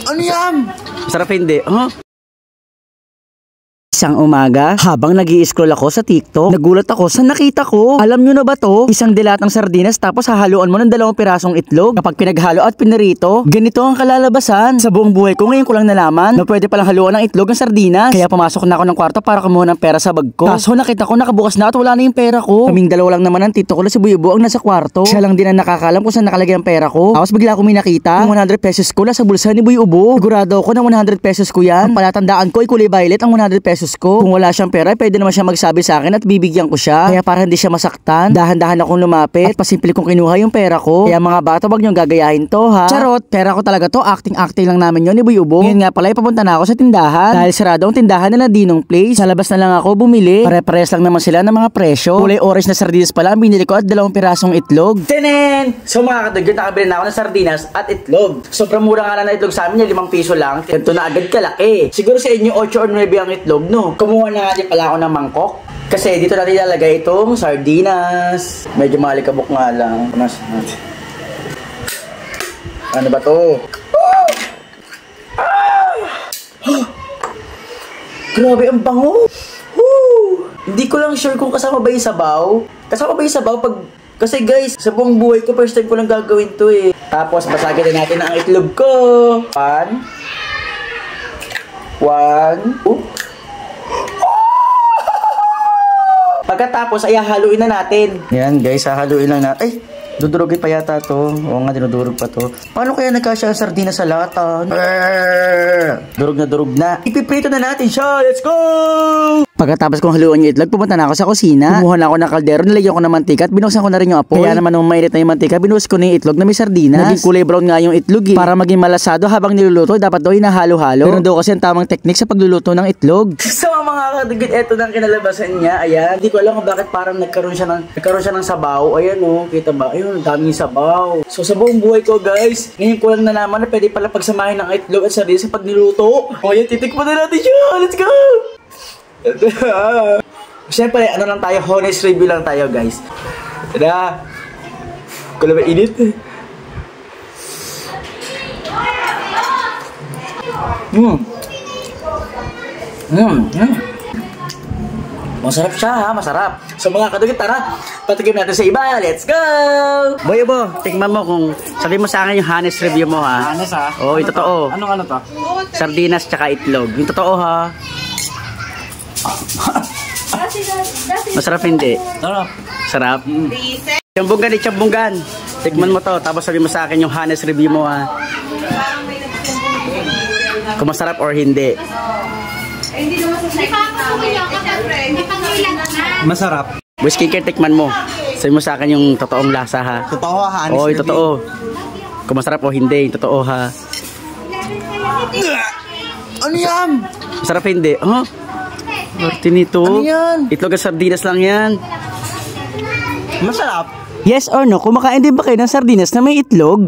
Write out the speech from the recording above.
Ano yan? Masarap hindi. Huh? Isang umaga, habang nag-i-scroll ako sa TikTok, nagulat ako sa nakita ko. Alam nyo na ba to? Isang dilatang sardinas tapos hahaluan mo ng 2 pirasong itlog. Kapag pinaghalo at pinirito, ganito ang kalalabasan. Sa buong buhay ko ngayon ko lang nalaman na pwede palang haluan ng itlog ng sardinas. Kaya pumasok na ako ng kwarto para kumuha ng pera sa bag ko. Kaso nakita ko nakabukas na at wala na yung pera ko. Kaming dalawa lang naman ang tito ko na si Buyo-Buyo ang nasa kwarto. Siya lang din ang nakakalam kung saan nakalagay ang pera ko. Tapos bigla ko may nakita, yung 100 pesos ko sa bulsa ni Buyo-Buyo. Sigurado ako na 100 pesos ko yan. Ang palatandaan ko ay kulay violet ang 100 pesos ko. Kung wala siyang pera, pwede naman siya magsabi sa akin at bibigyan ko siya. Kaya para hindi siya masaktan, dahan-dahan akong lumapit at pasimple kong kinuha yung pera ko. Kaya mga bata, wag niyong gagayahin to ha. Charot, pera ko talaga to. Acting lang namin yun ni Buyo-Buyo. Ngayon nga pala, papunta na ako sa tindahan. Dahil sarado ang tindahan nila Dinong Place. Sa labas na lang ako bumili. Pare-pares lang naman sila ng mga presyo. Kulay orange na sardinas pala ang binili ko at 2 pirasong itlog. Tenen! So mga kadugyo, nakabili na ako ng sardinas at itlog. Sobrang mura nga lang na itlog sa amin, 5 piso lang. Ganito na agad kalaki. Siguro sa inyo 8 or 9 ang itlog, no? Kumuha na nga din pala ako ng mangkok. Kasi dito natin ilalagay itong sardinas. Medyo malikabok nga lang. Ano ba to? Grabe ang bango. Hindi ko lang sure kung kasama ba yung sabaw. Kasama ba yung sabaw pag... Kasi guys, sa buong buhay ko, first time ko lang gagawin to eh. Tapos basagin na natin ang itlog ko. 1. Pagkatapos ay hahaluin na natin. Yan guys, hahaluin lang natin. Ay, dudurugin pa yata to. Oo nga, dinudurog pa to. Paano kaya nagkasya ang sardinas sa lata? Durog na. Ipiprito na natin siya. Let's go! Pagkatapos kong haluan yung itlog, pumunta na ako sa kusina. Kumuha na ako ng kaldero, nilagyan ko ng mantika at binuksan ko na rin yung apoy. Kaya naman nung mainit na yung mantika, binuhos ko na yung itlog na may sardinas. Naging kulay brown nga yung itlog eh. Para maging malasado habang niluluto, dapat daw hinahalo-halo. Pero daw kasi ang tamang technique sa pagluluto ng itlog. So mga kadugit, eto ng kinalabasan niya. Ayan, hindi ko alam kung bakit parang nagkaroon siya ng sabaw. Ayan oh, kita ba? Ayun, daming sabaw. So sa buong buhay ko guys, ngayon ko lang nalaman na pwede pala pagsamahin ng itlog at sardinas sa pagniluto. O ayan, titikman na natin siya. Let's go! Siyempre, ano lang tayo, honest review lang tayo guys. Tada! Kung ba init? Masarap siya ha, masarap. So mga kadugit, tara, patikim natin sa iba. Let's go! Buyo-Buyo, tikman mo kung sabi mo sa akin yung honest review mo ha. Honest ha? Oo, yung totoo. Ano to? Sardinas tsaka itlog. Yung totoo ha. Masarap hindi? Sarap. Chambunggan. Tikman mo to, tapos sabi mo sa akin yung honest review mo ha. Kung masarap or hindi. Masarap. Whiskey care, tikman mo. Sabi mo sa akin yung totoong lasa ha. Totoo ha, honest review. Oo, yung totoo. Kung masarap o hindi, yung totoo ha. Ano yan? Masarap hindi? Huh? Martinito. Ano yan? Itlog at sardinas lang yan. Masarap. Yes or no, kumakain din ba kayo ng sardinas na may itlog?